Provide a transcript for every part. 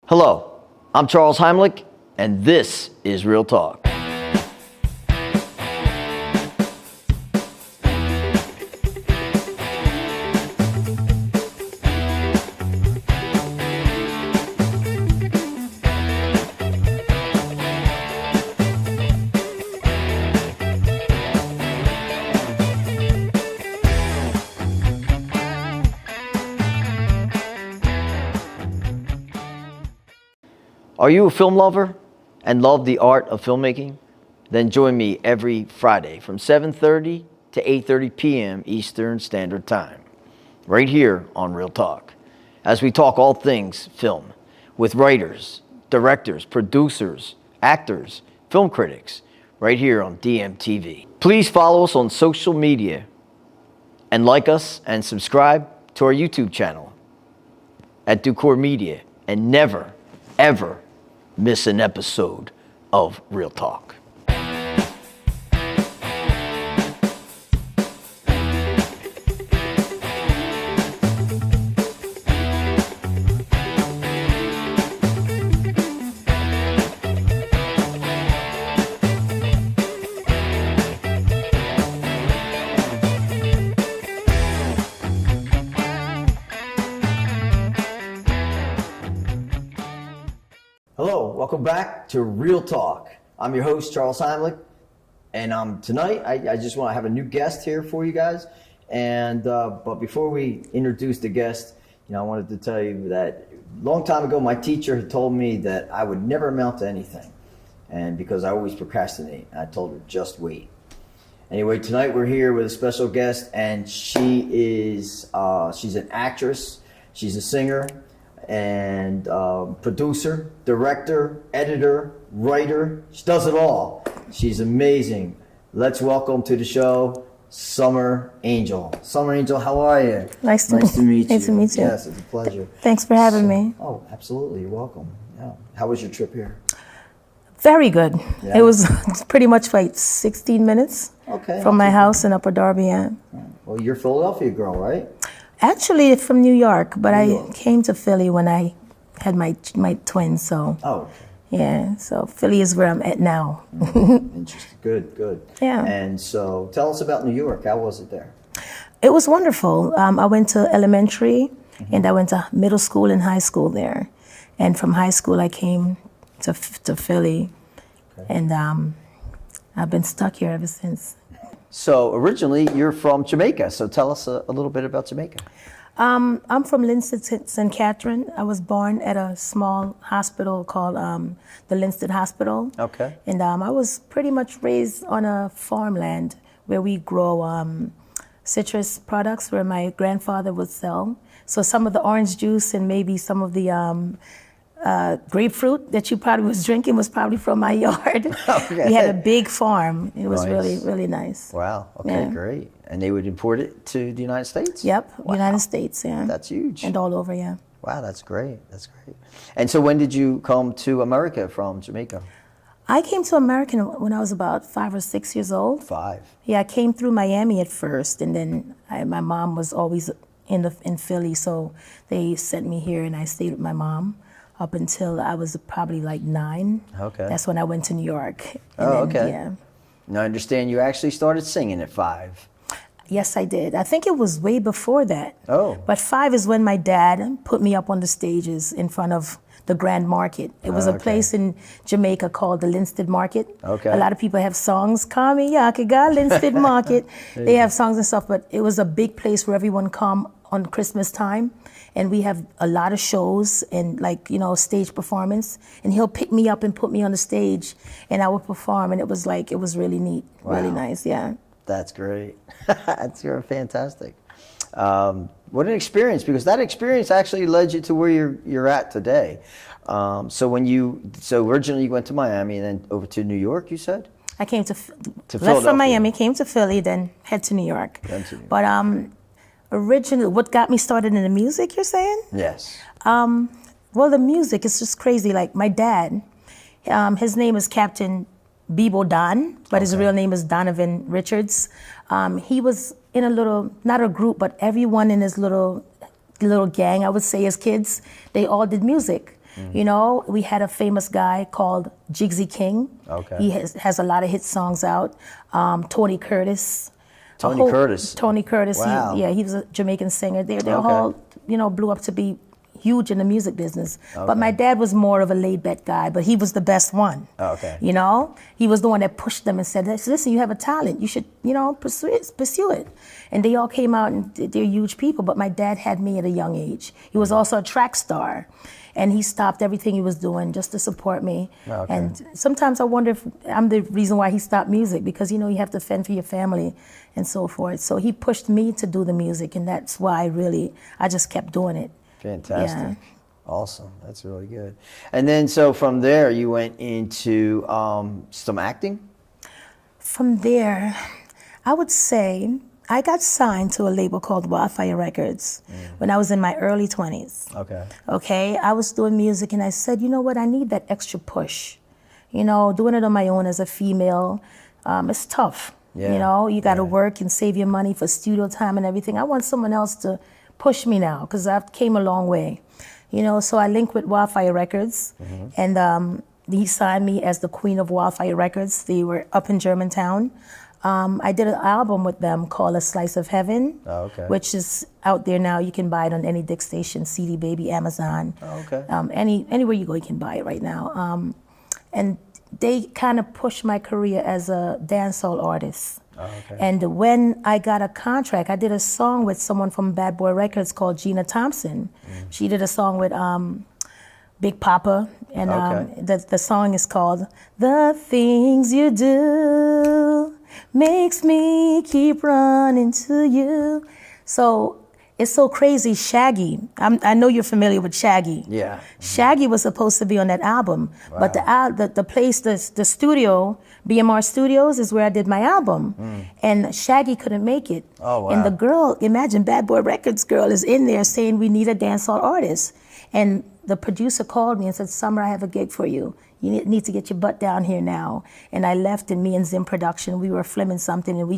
Hello, I'm Charles Heimlich, and this is Real Talk. Are you a film lover and love the art of filmmaking? Then join me every Friday from 7:30 to 8:30 p.m. Eastern Standard Time, right here on Real Talk, as we talk all things film with writers, directors, producers, actors, film critics, right here on DMTV. Please follow us on social media and like us and subscribe to our YouTube channel at Ducor Media, and never, ever miss an episode of Real Talk. Hello, welcome back to Real Talk. I'm your host, Charles Heimlich, and tonight I just want to have a new guest here for you guys. And but before we introduce the guest, I wanted to tell you that a long time ago, my teacher had told me that I would never amount to anything, and because I always procrastinate, I told her just wait. Anyway, tonight we're here with a special guest, and she's an actress, she's a singer, and producer, director, editor, writer. She does it all. She's amazing. Let's welcome to the show, Summer Angel. Summer Angel, how are you? Nice to meet you. Nice to meet you. Yes, it's a pleasure. Thanks for having me. Oh, absolutely. You're welcome. Yeah. How was your trip here? Very good. Yeah. It was pretty much like 16 minutes from my house in Upper Darby. Yeah. Well, you're a Philadelphia girl, right? Actually, from New York, but I came to Philly when I had my twins. So. Oh. Okay. Yeah. So Philly is where I'm at now. Interesting. Good. Yeah. And so, tell us about New York. How was it there? It was wonderful. I went to elementary, and I went to middle school and high school there. And from high school, I came to Philly, and I've been stuck here ever since. So originally you're from Jamaica, so tell us a little bit about Jamaica. I'm from Linstead, St. Catherine. I was born at a small hospital called the Linstead Hospital. Okay. And I was pretty much raised on a farmland where we grow citrus products, where my grandfather would sell. So some of the orange juice and maybe some of the grapefruit that you probably was drinking was probably from my yard. Okay. We had a big farm. It was Nice. really, really nice. Wow. Okay, Yeah. great. And they would import it to the United States? Yep, Wow. United States, yeah. That's huge. And all over, yeah. Wow, that's great. That's great. And so when did you come to America from Jamaica? I came to America when I was about 5 or 6 years old. 5. Yeah, I came through Miami at first, and then my mom was always in Philly, so they sent me here, and I stayed with my mom up until I was probably like 9. Okay. That's when I went to New York. Okay. Yeah. Now I understand you actually started singing at 5. Yes, I did. I think it was way before that. Oh. But 5 is when my dad put me up on the stages in front of the Grand Market. It was a place in Jamaica called the Linstead Market. Okay. A lot of people have songs, Kami Yakiga, Linstead Market. They have songs and stuff, but it was a big place where everyone come on Christmas time. And we have a lot of shows and stage performance. And he'll pick me up and put me on the stage and I would perform. And it was really neat, really nice, yeah. That's great. You're fantastic. What an experience, because that experience actually led you to where you're at today. So originally you went to Miami and then over to New York, you said? I came to Philadelphia. left from Miami, came to Philly, then head to New York. But originally, what got me started in the music, you're saying? Yes. Well, the music is just crazy. Like my dad, his name is Captain Bebo Don, but his real name is Donovan Richards. He was in a little, not a group, but everyone in his little gang, I would say, as kids, they all did music. You know, we had a famous guy called Jigsy King. Okay. He has a lot of hit songs out. Tony Curtis. Tony Curtis. Wow. He was a Jamaican singer. They're Okay. all, blew up to be huge in the music business. But my dad was more of a laid-back guy, but he was the best one. Okay. You know, he was the one that pushed them and said, listen, you have a talent. You should, pursue it. And they all came out and they're huge people, but my dad had me at a young age. He was also a track star. And he stopped everything he was doing just to support me. Okay. And sometimes I wonder if I'm the reason why he stopped music, because, you have to fend for your family and so forth. So he pushed me to do the music, and that's why I just kept doing it. Fantastic. Yeah. Awesome. That's really good. And then, so from there, you went into some acting? From there, I would say I got signed to a label called Wildfire Records when I was in my early 20s. Okay. Okay, I was doing music and I said, you know what, I need that extra push. Doing it on my own as a female, it's tough. Yeah. You got to work and save your money for studio time and everything. I want someone else to push me now because I've came a long way. So I linked with Wildfire Records and he signed me as the queen of Wildfire Records. They were up in Germantown. I did an album with them called A Slice of Heaven, which is out there now. You can buy it on any Dick Station, CD Baby, Amazon. Anywhere you go, you can buy it right now. And they kind of pushed my career as a dancehall artist. And when I got a contract, I did a song with someone from Bad Boy Records called Gina Thompson. She did a song with Big Papa, and the song is called The Things You Do Makes Me Keep Running to You. So it's so crazy. Shaggy, I know you're familiar with Shaggy. Yeah. Shaggy was supposed to be on that album, but the place, the studio, BMR Studios, is where I did my album, and Shaggy couldn't make it. Oh, wow. And the girl, imagine Bad Boy Records girl is in there saying we need a dancehall artist, and the producer called me and said, Summer, I have a gig for you. You need to get your butt down here now. And I left, and me and Zim Production, we were filming something, and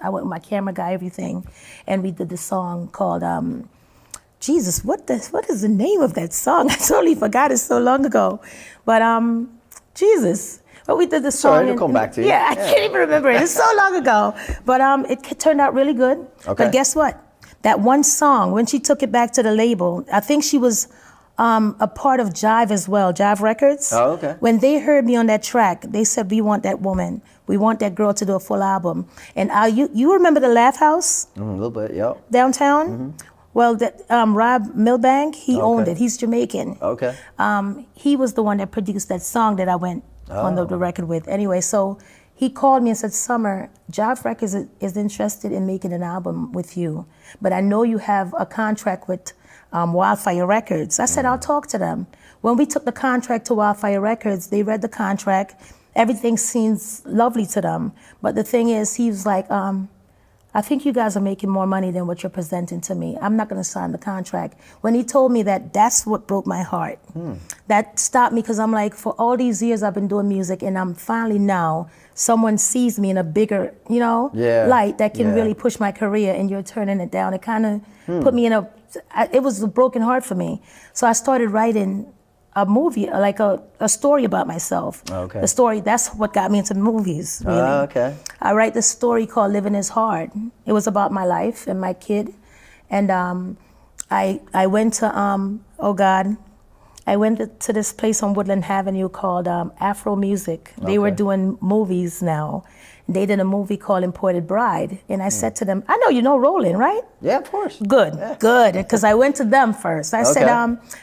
I went with my camera guy, everything, and we did the song called, Jesus, what is the name of that song? I totally forgot it so long ago. But Jesus. But we did the song. Sorry, it'll come back to you. Yeah, I can't even remember it. It's so long ago. But it turned out really good. Okay. But guess what? That one song, when she took it back to the label, I think she was a part of Jive as well, Jive Records. Oh, okay. When they heard me on that track, they said, we want that woman. We want that girl to do a full album. And you remember the Laugh House? A little bit, yep. Downtown? Well, Rob Milbank, he owned it. He's Jamaican. Okay. He was the one that produced that song that I went on the record with. Anyway, so he called me and said, Summer, Jive Records is interested in making an album with you, but I know you have a contract with Wildfire Records. I said, I'll talk to them. When we took the contract to Wildfire Records, they read the contract. Everything seems lovely to them. But the thing is, he was like, I think you guys are making more money than what you're presenting to me. I'm not going to sign the contract. When he told me that, that's what broke my heart. That stopped me because I'm like, for all these years I've been doing music, and I'm finally now, someone sees me in a bigger, light that can really push my career, and you're turning it down. It kind of put me in it was a broken heart for me. So I started writing a movie, like a story about myself. Okay. The story, that's what got me into movies, really. Okay. I write this story called Living is Hard. It was about my life and my kid. And I went to, I went to this place on Woodland Avenue called Afro Music. They were doing movies now. They did a movie called Imported Bride. And I said to them, I know you know Roland, right? Yeah, of course. Good, good. Because I went to them first. I said,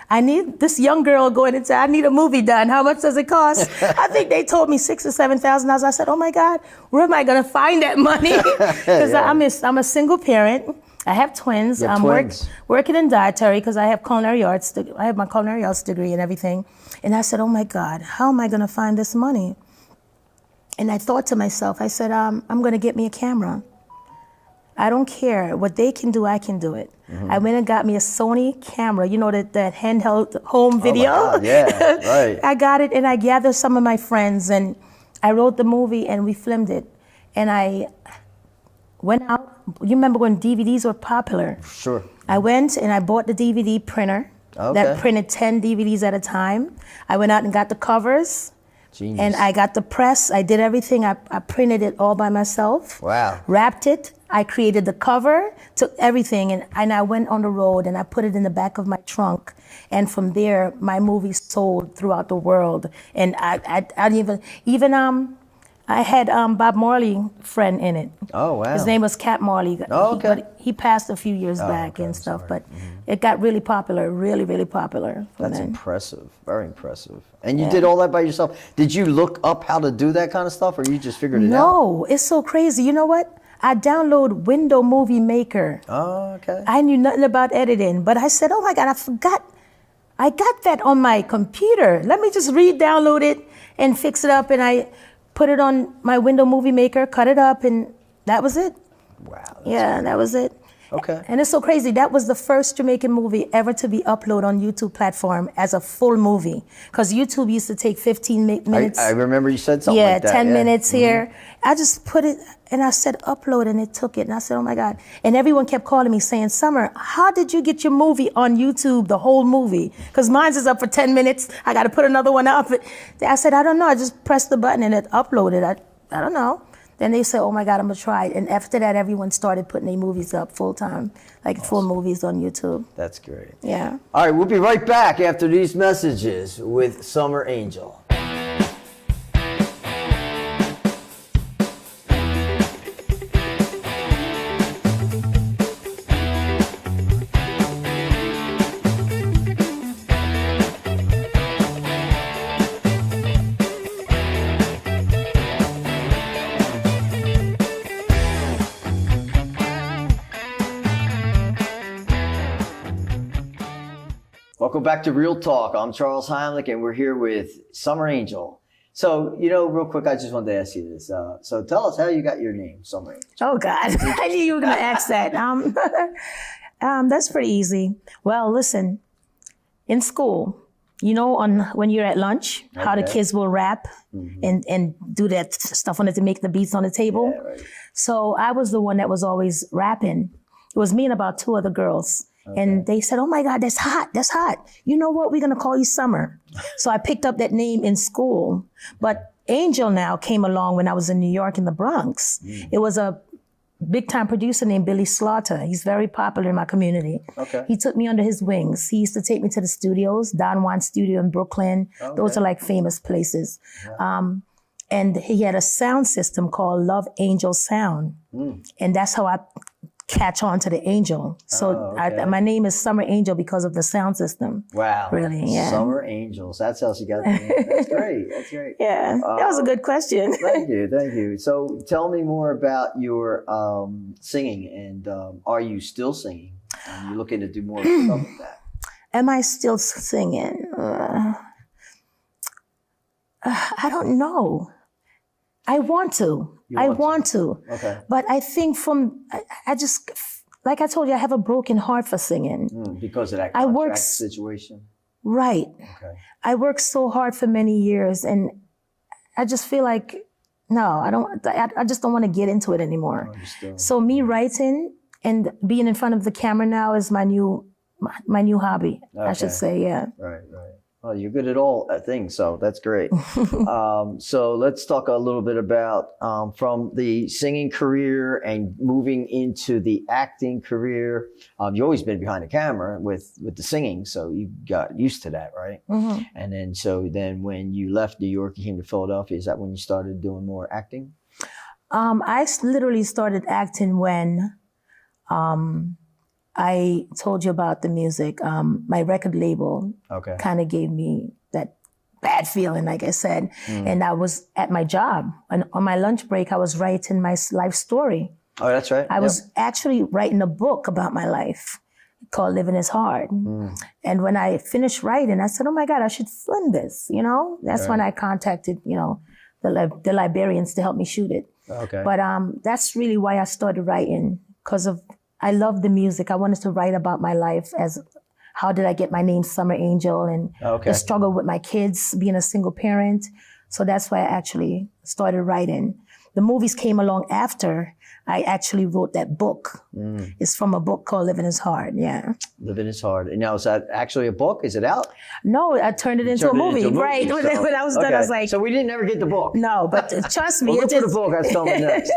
I need this young girl going into, I need a movie done. How much does it cost? I think they told me $6,000 or $7,000. I said, oh my God, where am I going to find that money? Because I'm a single parent. I have twins. I'm working in dietary because I have culinary arts. I have my culinary arts degree and everything. And I said, oh my God, how am I going to find this money? And I thought to myself, I said, I'm going to get me a camera. I don't care. What they can do, I can do it. I went and got me a Sony camera, you know, that handheld home video. Oh my God, yeah, right. I got it, and I gathered some of my friends, and I wrote the movie, and we filmed it. And I went out. You remember when DVDs were popular? Sure. I went and I bought the DVD printer. that printed 10 DVDs at a time. I went out and got the covers. Genius. And I got the press. I did everything. I printed it all by myself. Wow. Wrapped it. I created the cover, took everything, and I went on the road and I put it in the back of my trunk. And from there, my movie sold throughout the world. And I had Bob Marley friend in it. Oh, wow. His name was Cap Marley. Oh, okay. But he passed a few years back and stuff. But it got really popular, really, really popular. That's impressive. Very impressive. And you did all that by yourself. Did you look up how to do that kind of stuff, or you just figured it out? No, it's so crazy. You know what? I download Window Movie Maker. Oh, okay. I knew nothing about editing, but I said, oh my God, I forgot. I got that on my computer. Let me just re-download it and fix it up. And I put it on my Window Movie Maker, cut it up, and that was it. Wow. Yeah, that was it. Okay. And it's so crazy. That was the first Jamaican movie ever to be uploaded on YouTube platform as a full movie. Because YouTube used to take 15 minutes. I remember you said something like that. 10 minutes here. I just put it, and I said upload, and it took it. And I said, oh my God. And everyone kept calling me saying, Summer, how did you get your movie on YouTube, the whole movie? Because mine's is up for 10 minutes. I got to put another one up. I said, I don't know. I just pressed the button and it uploaded. I don't know. Then they said, oh my God, I'm gonna try it. And after that, everyone started putting their movies up full time, like full movies on YouTube. That's great. Yeah. All right, we'll be right back after these messages with Summer Angel. Welcome back to Real Talk. I'm Charles Heimlich, and we're here with Summer Angel. So, real quick, I just wanted to ask you this. So tell us how you got your name, Summer Angel. Oh God, I knew you were gonna ask that. That's pretty easy. Well, listen, in school, when you're at lunch, how the kids will rap and do that stuff on it to make the beats on the table. Yeah, right. So I was the one that was always rapping. It was me and about 2 other girls. Okay. And they said, oh my God, that's hot. That's hot. You know what? We're going to call you Summer. So I picked up that name in school. But Angel now came along when I was in New York in the Bronx. It was a big time producer named Billy Slaughter. He's very popular in my community. Okay. He took me under his wings. He used to take me to the studios, Don Juan Studio in Brooklyn. Okay. Those are like famous places. Yeah. And he had a sound system called Love Angel Sound. And that's how I catch on to the Angel. So my name is Summer Angel because of the sound system. Wow. Really, yeah. Summer Angels. That's how she got the name. That's great. That's great. Yeah, that was a good question. Thank you. So tell me more about your singing, and are you still singing? Are you looking to do more stuff with that? Am I still singing? I don't know. I want to. I want to. Okay. But I think I just, like I told you, I have a broken heart for singing. Because of that contract situation? Right. Okay. I worked so hard for many years, and I just feel like, no, I just don't want to get into it anymore. So me writing and being in front of the camera now is my new hobby, I should say, yeah. Right. Well, you're good at all things, so that's great. So let's talk a little bit about from the singing career and moving into the acting career. You've always been behind the camera with the singing, so you got used to that, right? Mm-hmm. And then when you left New York, you came to Philadelphia. Is that when you started doing more acting? I literally started acting when I told you about the music. My record label kind of gave me that bad feeling, like I said. And I was at my job. And on my lunch break, I was writing my life story. Oh, that's right. I was actually writing a book about my life called Living is Hard. And when I finished writing, I said, oh my God, I should film this, That's when I contacted, the librarians to help me shoot it. Okay. But that's really why I started writing, because I love the music. I wanted to write about my life as how did I get my name Summer Angel and the struggle with my kids, being a single parent. So that's why I actually started writing. The movies came along after I actually wrote that book. It's from a book called Living is Hard. Yeah. Living is Hard. And now, is that actually a book? Is it out? No, I turned it into a movie. Right. So, when I was done, I was like, so we didn't ever get the book. no, but trust me. We'll look for the book. That's coming next.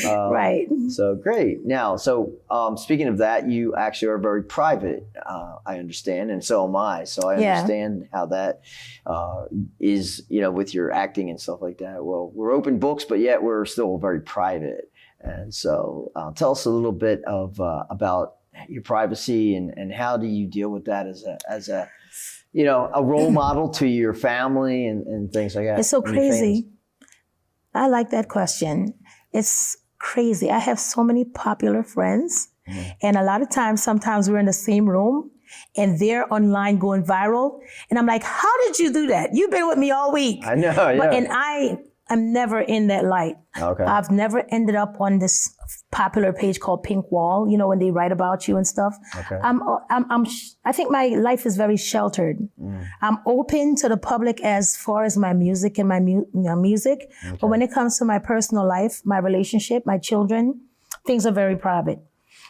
Right. So great. Now, so speaking of that, you actually are very private, I understand, and so am I. So I understand how that is, with your acting and stuff like that. Well, we're open books, but yet we're still very private. And so tell us a little bit about your privacy and how do you deal with that as a role model to your family and things like that. It's so crazy. I like that question. It's crazy. I have so many popular friends, and a lot of times, sometimes we're in the same room and they're online going viral. And I'm like, how did you do that? You've been with me all week. I know, yeah. And I'm never in that light. Okay. I've never ended up on this popular page called Pink Wall, when they write about you and stuff. Okay. I think my life is very sheltered. I'm open to the public as far as my music and my music. Okay. But when it comes to my personal life, my relationship, my children, things are very private.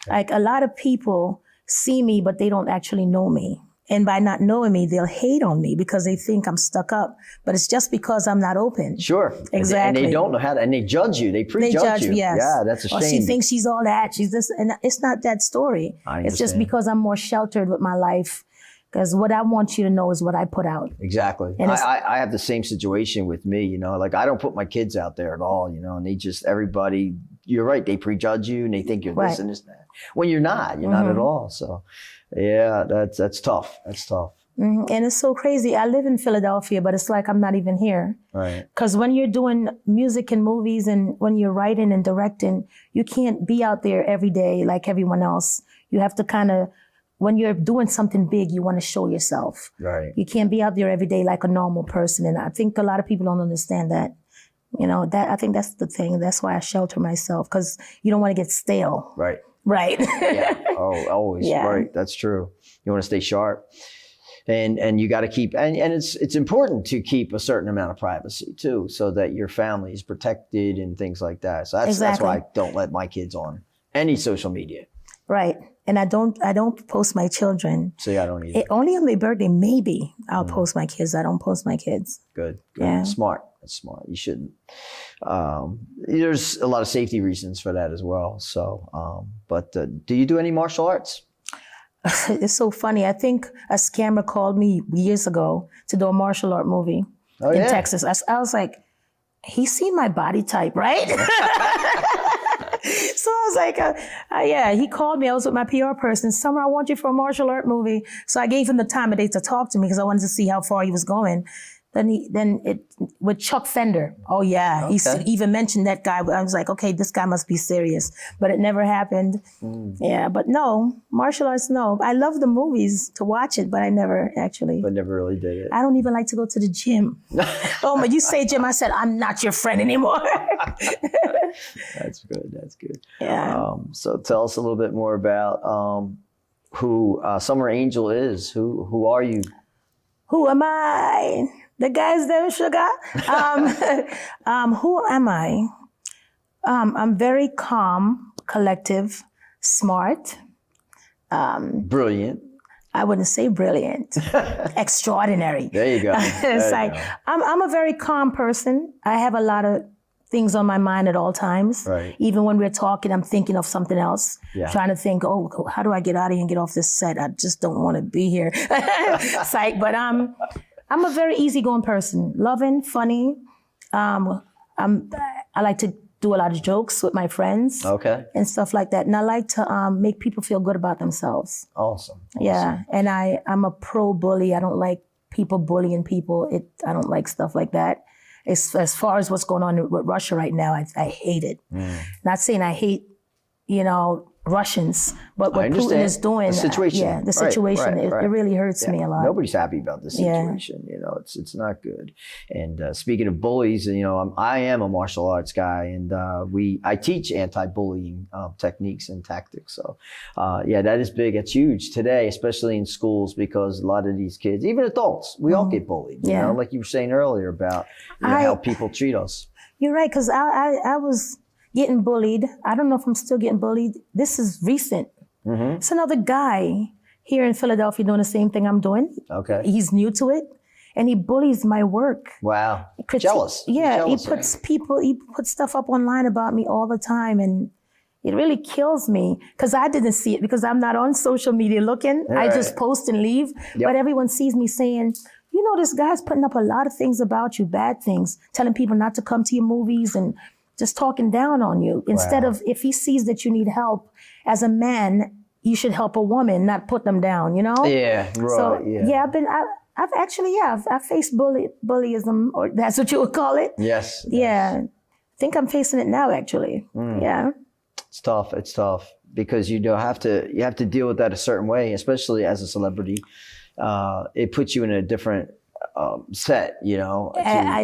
Okay. Like a lot of people see me, but they don't actually know me. And by not knowing me, they'll hate on me because they think I'm stuck up. But it's just because I'm not open. Sure. Exactly. And they don't know how to, and they judge you. They prejudge you. Yes. Yeah, that's a shame. Or she thinks she's all that. She's this. And it's not that story. It's just because I'm more sheltered with my life. Because what I want you to know is what I put out. Exactly. And I have the same situation with me, like I don't put my kids out there at all, and they just, everybody, you're right. They prejudge you and they think you're this and this and that. When you're not at all. So yeah, that's tough. That's tough. And it's so crazy. I live in Philadelphia, but it's like I'm not even here. Right. Because when you're doing music and movies and when you're writing and directing, you can't be out there every day like everyone else. You have to kind of, when you're doing something big, you want to show yourself. Right. You can't be out there every day like a normal person. And I think a lot of people don't understand that. I think that's the thing. That's why I shelter myself, because you don't want to get stale. Right. Right. Yeah. Oh, always. Yeah. Right. That's true. You want to stay sharp. And you got to keep, and it's important to keep a certain amount of privacy too, so that your family is protected and things like that. So that's why I don't let my kids on any social media. Right. And I don't post my children. See, I don't either. Only on my birthday, maybe I'll post my kids. I don't post my kids. Good. Yeah. Smart. That's smart. You shouldn't. There's a lot of safety reasons for that as well. So, but do you do any martial arts? It's so funny. I think a scammer called me years ago to do a martial art movie in Texas. I was like, he's seen my body type, right? So I was like, yeah, he called me. I was with my PR person. Summer, I want you for a martial art movie. So I gave him the time of day to talk to me because I wanted to see how far he was going. With Chuck Fender. Oh yeah. Okay. He even mentioned that guy. I was like, okay, this guy must be serious, but it never happened. Yeah, but no, martial arts, no. I love the movies to watch it, but I never actually. But never really did it. I don't even like to go to the gym. Oh, but you say gym, I said, I'm not your friend anymore. That's good. That's good. Yeah. So tell us a little bit more about who Summer Angel is. Who are you? Who am I? The guy's name is Sugar. Who am I? I'm very calm, collective, smart. Brilliant. I wouldn't say brilliant. Extraordinary. There you go. It's like I'm a very calm person. I have a lot of things on my mind at all times. Right. Even when we're talking, I'm thinking of something else. Yeah. Trying to think, oh, how do I get out of here and get off this set? I just don't want to be here. Psych. But I'm a very easygoing person, loving, funny. I like to do a lot of jokes with my friends, and stuff like that. And I like to make people feel good about themselves. Awesome. Yeah, and I'm a pro bully. I don't like people bullying people. I don't like stuff like that. As far as what's going on with Russia right now, I hate it. Not saying I hate, Russians, but what Putin is doing, the situation, the situation, it really hurts me a lot. Nobody's happy about the situation. It's not good. And speaking of bullies, I am a martial arts guy, and I teach anti-bullying techniques and tactics. So, that is big. It's huge today, especially in schools, because a lot of these kids, even adults, we all get bullied. You know, like you were saying earlier about how people treat us. You're right, because I was. getting bullied. I don't know if I'm still getting bullied. This is recent. It's another guy here in Philadelphia doing the same thing I'm doing. Okay. He's new to it, and he bullies my work. Wow. Jealous. Yeah, Jealous, he puts stuff up online about me all the time, and it really kills me because I didn't see it because I'm not on social media looking. I just post and leave. But everyone sees me saying, you know, this guy's putting up a lot of things about you, bad things, telling people not to come to your movies and just talking down on you. Instead of, if he sees that you need help as a man, you should help a woman, not put them down, you know? Yeah, right. So, I've faced bullyism, or that's what you would call it. Yes. Yeah. I think I'm facing it now, actually. Yeah. It's tough. It's tough because you have to deal with that a certain way, especially as a celebrity. It puts you in a different set, you know.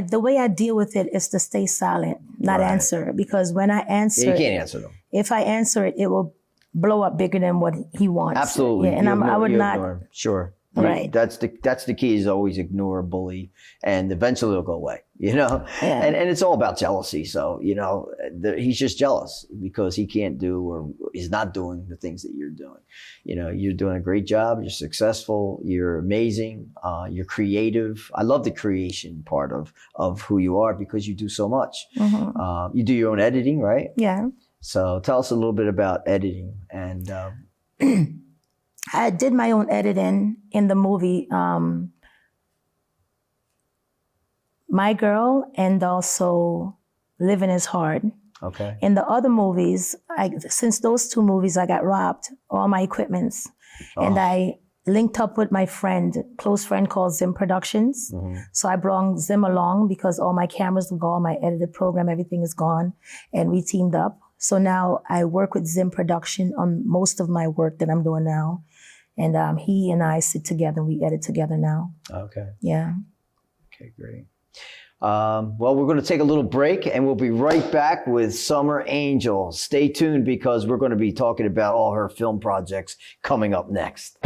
The way I deal with it is to stay silent, not answer, because when I answer, you can't answer them. If I answer it, it will blow up bigger than what he wants. Absolutely. Yeah, and I would not. Ignore. Sure. Right. That's the key, is always ignore a bully, and eventually it'll go away, you know? Yeah. And it's all about jealousy. So, you know, he's just jealous because he can't do, or is not doing the things that you're doing. You know, you're doing a great job. You're successful. You're amazing. You're creative. I love the creation part of who you are because you do so much. You do your own editing, right? Yeah. So tell us a little bit about editing and... I did my own editing in the movie My Girl and also Living is Hard. Okay. In the other movies, since those two movies, I got robbed, all my equipments. And I linked up with my close friend called Zim Productions. So I brought Zim along because all my cameras were gone, my edited program, everything is gone. And we teamed up. So now I work with Zim Production on most of my work that I'm doing now. And he and I sit together and we edit together now. Okay. Yeah. Okay, great. Well, we're going to take a little break and we'll be right back with Summer Angel. Stay tuned because we're going to be talking about all her film projects coming up next.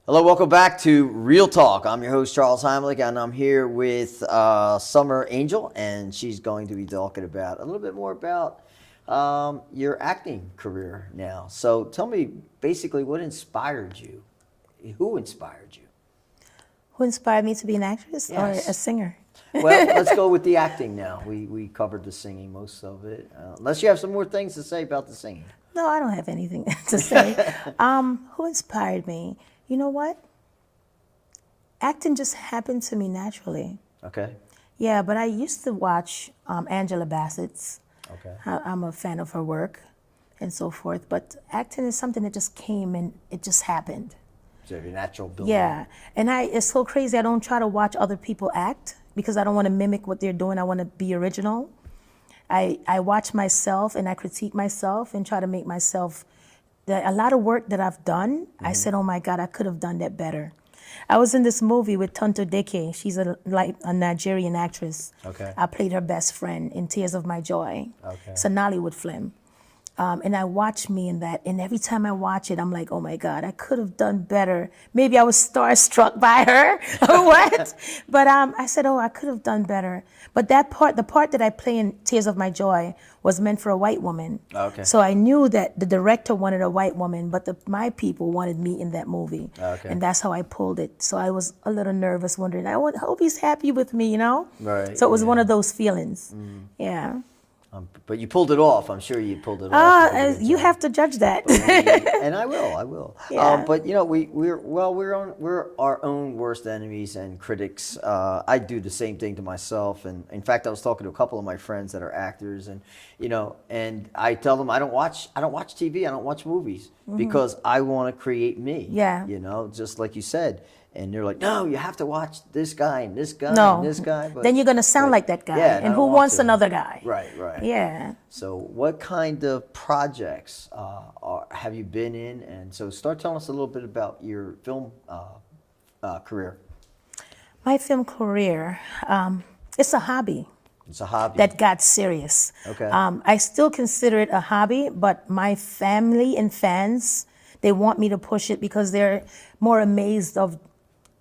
Hello, welcome back to Real Talk. I'm your host, Charles Heimlich, and I'm here with Summer Angel, and she's going to be talking about a little bit more about your acting career now. So tell me basically what inspired you? Who inspired you? Who inspired me to be an actress or Yes. a singer? Well, let's go with the acting now. We covered the singing, most of it. Unless you have some more things to say about the singing. No, I don't have anything to say. Who inspired me? You know what? Acting just happened to me naturally. Okay. Yeah, but I used to watch Angela Bassett's. Okay. I'm a fan of her work and so forth. But acting is something that just came and it just happened. So your natural building. Yeah, and it's so crazy. I don't try to watch other people act because I don't want to mimic what they're doing. I want to be original. I watch myself and I critique myself and try to make myself. A lot of work that I've done, I said, oh my God, I could have done that better. I was in this movie with Tonto Deke. She's a Nigerian actress. Okay. I played her best friend in Tears of My Joy. Okay. It's a Nollywood film. And I watch me in that, and every time I watch it, I'm like, oh my God, I could have done better. Maybe I was starstruck by her or what? But I said, oh, I could have done better. But the part that I play in Tears of My Joy was meant for a white woman. Okay. So I knew that the director wanted a white woman, but my people wanted me in that movie. Okay. And that's how I pulled it. So I was a little nervous, wondering, I hope he's happy with me, you know? Right. So it was one of those feelings. Yeah. But you pulled it off. I'm sure you pulled it off. You have to judge that. And I will. Yeah. But you know, we're our own worst enemies and critics. I do the same thing to myself. And in fact, I was talking to a couple of my friends that are actors, and you know, and I tell them I don't watch TV. I don't watch movies because I want to create me. Yeah. You know, just like you said, and they're like, no, you have to watch this guy and this guy No. and this guy. But, Then you're gonna sound like that guy. yeah, and I and who don't want wants to. another guy? Right, right. Yeah. So what kind of projects have you been in? And so start telling us a little bit about your film career. My film career, it's a hobby It's a hobby. that got serious. Okay. I still consider it a hobby, but my family and fans, they want me to push it because they're more amazed of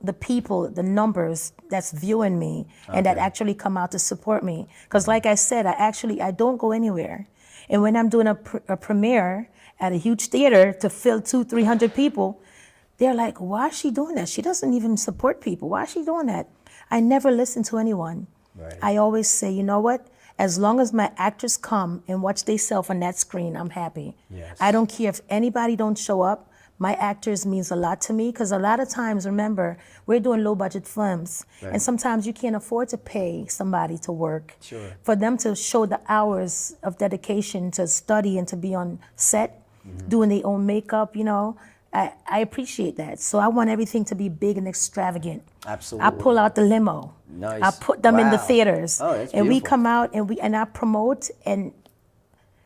the people, the numbers that's viewing me and that Okay. actually come out to support me. Because like I said, I don't go anywhere. And when I'm doing a premiere at a huge theater to fill 200-300 people, they're like, why is she doing that? She doesn't even support people. Why is she doing that? I never listen to anyone. Right. I always say, you know what? As long as my actors come and watch themselves on that screen, I'm happy. Yes. I don't care if anybody don't show up. My actors means a lot to me because a lot of times, remember, we're doing low budget films. Right. And sometimes you can't afford to pay somebody to work. Sure. For them to show the hours of dedication to study and to be on set, doing their own makeup, you know, I appreciate that. So I want everything to be big and extravagant. Absolutely. I pull out the limo. Nice. I put them in the Wow. theaters. Oh, that's and we beautiful. come out and I promote, and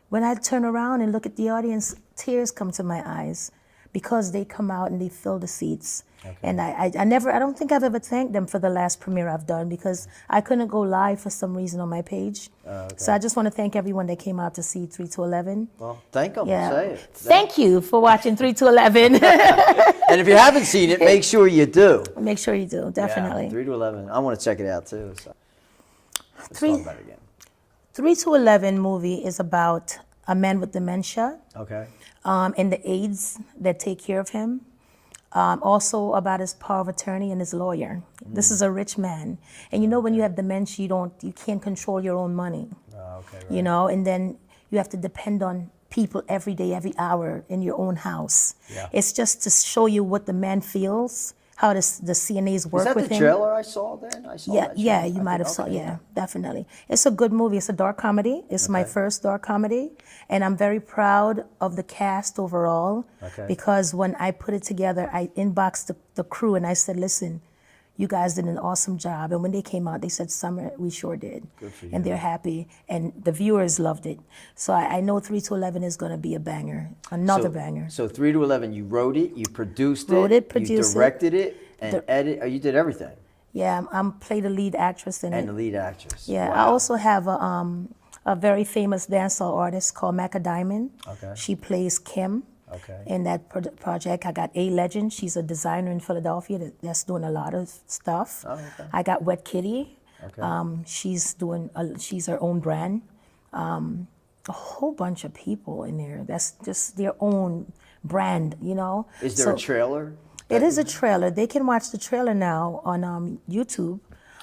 when I turn around and look at the audience, tears come to my eyes because they come out and they fill the seats. Okay. And I don't think I've ever thanked them for the last premiere I've done because I couldn't go live for some reason on my page. Okay. So I just want to thank everyone that came out to see 3 to 11. Well, thank them. Yeah. Say it. Thank you for watching 3 to 11. And if you haven't seen it, make sure you do. Make sure you do, definitely. Yeah, 3 to 11. I want to check it out too. So. Let's Three- talk about it again. 3 to 11 movie is about a man with dementia Okay. and the aides that take care of him. Also about his power of attorney and his lawyer. This is a rich man. And you know when you have dementia, you can't control your own money. Okay. Right. You know, and then you have to depend on people every day, every hour in your own house. Yeah. It's just to show you what the man feels, how the CNAs work Is that with the him. trailer I saw then? I saw Yeah, that yeah, trailer. you I might think- have saw. okay, Yeah, definitely. It's a good movie. It's a dark comedy. It's my Okay. first dark comedy, and I'm very proud of the cast overall. Okay. Because when I put it together, I inboxed the crew and I said, "Listen, you guys did an awesome job." And when they came out, they said, "Summer, we sure did." Good for And you. they're happy, and the viewers loved it. So I know 3 to 11 is going to be a banger, another banger. So 3 to 11, you wrote it, you produced Wrote it, it, produced you it. directed it, and you did everything. Yeah, I'm play the lead actress in And it. the lead actress. Yeah, Wow. I also have a very famous dancehall artist called Maca Diamond. Okay. She plays Kim Okay. in that project. I got A Legend. She's a designer in Philadelphia that's doing a lot of stuff. Oh, okay. I got Wet Kitty. Okay. She's her own brand. A whole bunch of people in there. That's just their own brand, you know. Is there a So- trailer? It is a trailer. They can watch the trailer now on YouTube,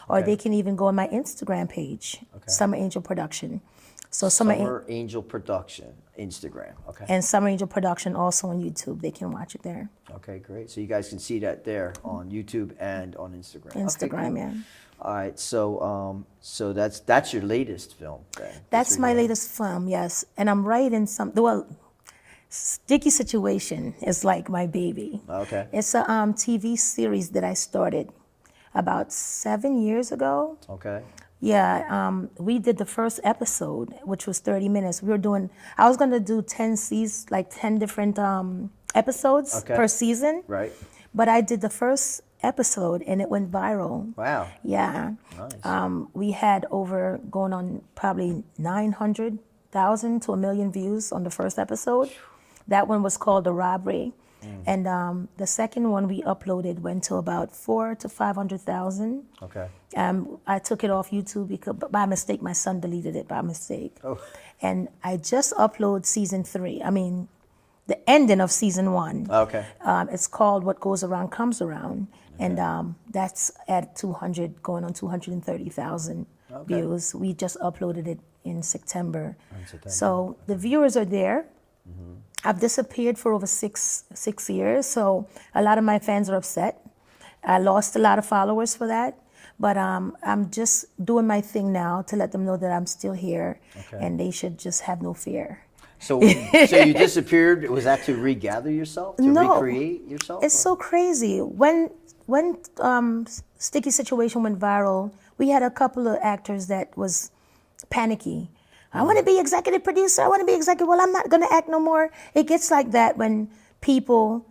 or Okay. they can even go on my Instagram page, Summer Angel Production. So Summer Angel Production, Instagram. Okay. and Summer Angel Production also on YouTube. They can watch it there. Okay, great. So you guys can see that there on YouTube and on Instagram. Okay, Instagram, cool. yeah. All right. So that's your latest film then. That's my 3-11. latest film, yes. And I'm writing some. Well, Sticky Situation is like my baby. Okay. It's a TV series that I started about 7 years ago. Okay. Yeah, we did the first episode, which was 30 minutes. I was gonna do 10 seasons, like 10 different episodes Okay. per season. Right. But I did the first episode and it went viral. Wow. Yeah. Nice. We had over going on probably 900,000 to 1 million views on the first episode. That one was called The Robbery. And the second one we uploaded went to about 400,000 to 500,000. Okay. I took it off YouTube because by mistake my son deleted it by mistake. Oh. And I just uploaded season 3. I mean, the ending of season 1. Okay. It's called What Goes Around Comes Around, and that's at 200, going on 230,000 views. We just uploaded it in September. So the viewers are there. I've disappeared for over six years, so a lot of my fans are upset. I lost a lot of followers for that, but I'm just doing my thing now to let them know that I'm still here, and they should just have no fear. So you disappeared. Was that to regather yourself? To No. recreate yourself? It's so crazy. When when Sticky Situation went viral, we had a couple of actors that was panicky. I want to be executive producer. I want to be executive. Well, I'm not going to act no more. It gets like that when people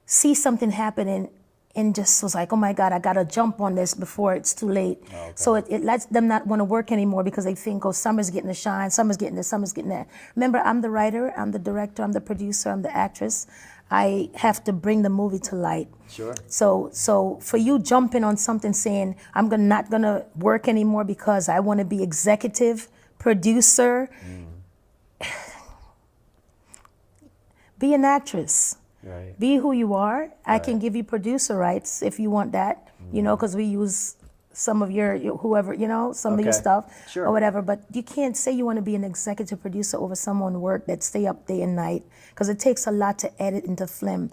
see something happening and just was like, oh my God, I got to jump on this before it's too late. Okay. So it lets them not want to work anymore because they think, oh, Summer's getting the shine, Summer's getting this, Summer's getting that. Remember, I'm the writer, I'm the director, I'm the producer, I'm the actress. I have to bring the movie to light. Sure. So for you jumping on something saying, not going to work anymore because I want to be executive producer, be an actress. Right. Be who you are. I can give you producer rights if you want that, because we use some of your whoever, some of your stuff or whatever. But you can't say you want to be an executive producer over someone's work that stay up day and night, because it takes a lot to edit and to film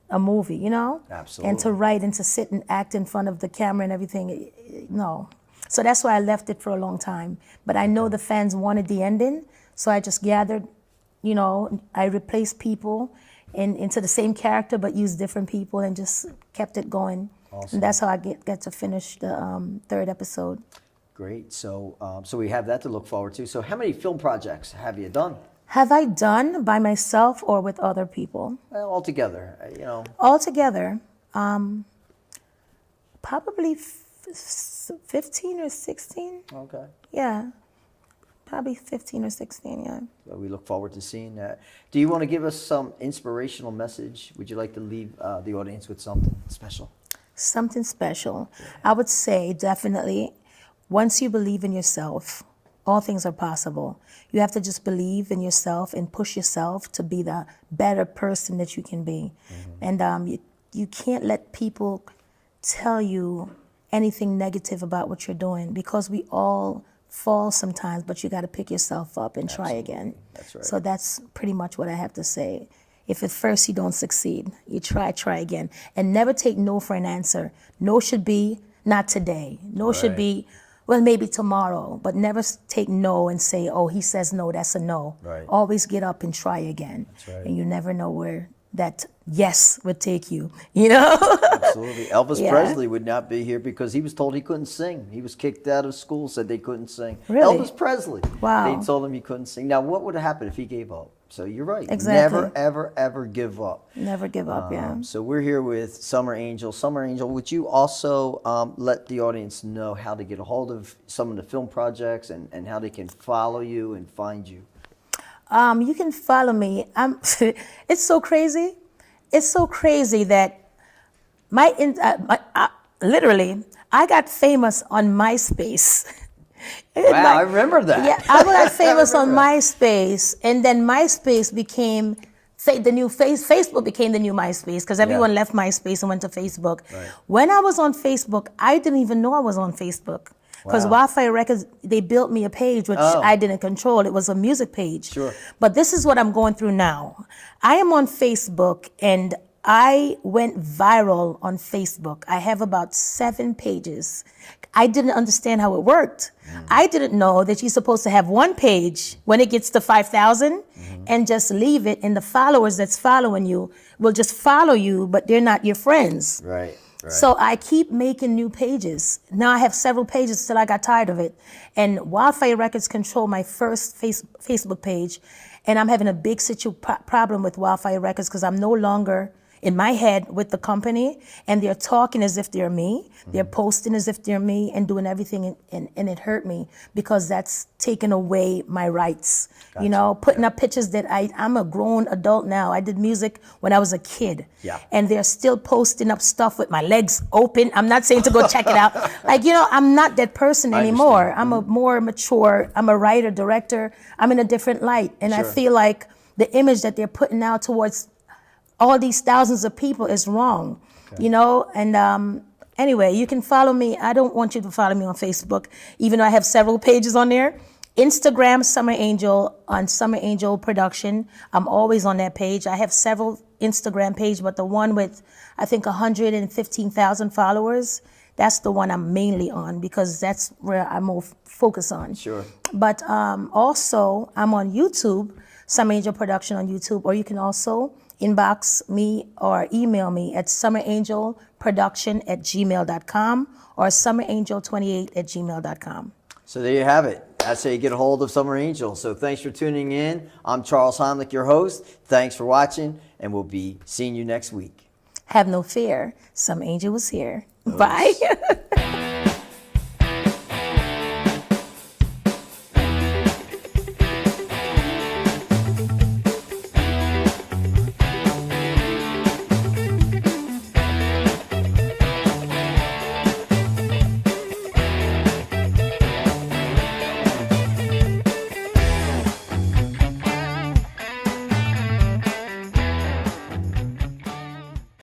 a movie, Absolutely. And to write and to sit and act in front of the camera and everything. No. So that's why I left it for a long time. But I know the fans wanted the ending, so I just gathered, I replaced people into the same character but used different people and just kept it going. Awesome. And that's how I get to finish the third episode. Great. So we have that to look forward to. So how many film projects have you done? Have I done by myself or with other people? Well, all together, All together, probably 15 or 16. Okay. Yeah. Probably 15 or 16, yeah. So we look forward to seeing that. Do you want to give us some inspirational message? Would you like to leave the audience with something special? Something special. Yeah. I would say definitely, once you believe in yourself, all things are possible. You have to just believe in yourself and push yourself to be the better person that you can be. Mm-hmm. And you can't let people tell you anything negative about what you're doing, because we all fall sometimes, but you got to pick yourself up and try again. That's right. So that's pretty much what I have to say. If at first you don't succeed, you try again. And never take no for an answer. No should be not today. No should be, well, maybe tomorrow. But never take no and say, oh, he says no, that's a no. Right. Always get up and try again. That's right. And you never know where that yes would take you, Absolutely. Elvis Presley would not be here because he was told he couldn't sing. He was kicked out of school, said they couldn't sing. Really? Elvis Presley. Wow. They told him he couldn't sing. Now, what would have happened if he gave up? So you're right. Exactly. Never, ever, ever give up. Never give up, yeah. So we're here with Summer Angel. Summer Angel, would you also let the audience know how to get a hold of some of the film projects and how they can follow you and find you? You can follow me. It's so crazy. It's so crazy that literally, I got famous on MySpace. Wow, I remember that. Yeah, I got famous on MySpace, and then MySpace became the new Facebook became the new MySpace, because everyone left MySpace and went to Facebook. Right. When I was on Facebook, I didn't even know I was on Facebook. Because Wildfire Records, they built me a page which I didn't control. It was a music page. Sure. But this is what I'm going through now. I am on Facebook, and I went viral on Facebook. I have about 7 pages. I didn't understand how it worked. I didn't know that you're supposed to have one page when it gets to 5,000 and just leave it, and the followers that's following you will just follow you, but they're not your friends. Right. Right. So I keep making new pages. Now I have several pages till I got tired of it. And Wildfire Records control my first Facebook page. And I'm having a big problem with Wildfire Records because I'm no longer in my head with the company, and they're talking as if they're me. They're posting as if they're me and doing everything, and it hurt me because that's taking away my rights. Gotcha. Putting up pictures that I'm a grown adult now. I did music when I was a kid. Yeah. And they're still posting up stuff with my legs open. I'm not saying to go check it out. I'm not that person anymore. I'm a more mature, I'm a writer, director. I'm in a different light. And I feel like the image that they're putting out towards all these thousands of people is wrong, and anyway, you can follow me. I don't want you to follow me on Facebook, even though I have several pages on there. Instagram, Summer Angel, on Summer Angel Production. I'm always on that page. I have several Instagram pages, but the one with, I think, 115,000 followers, that's the one I'm mainly on because that's where I'm more focused on. Sure. But also, I'm on YouTube. Summer Angel Production on YouTube, or you can also inbox me or email me at summerangelproduction@gmail.com or summerangel28@gmail.com. So there you have it. That's how you get a hold of Summer Angel. So thanks for tuning in. I'm Charles Heimlich, your host. Thanks for watching, and we'll be seeing you next week. Have no fear. Some angel was here. Bye.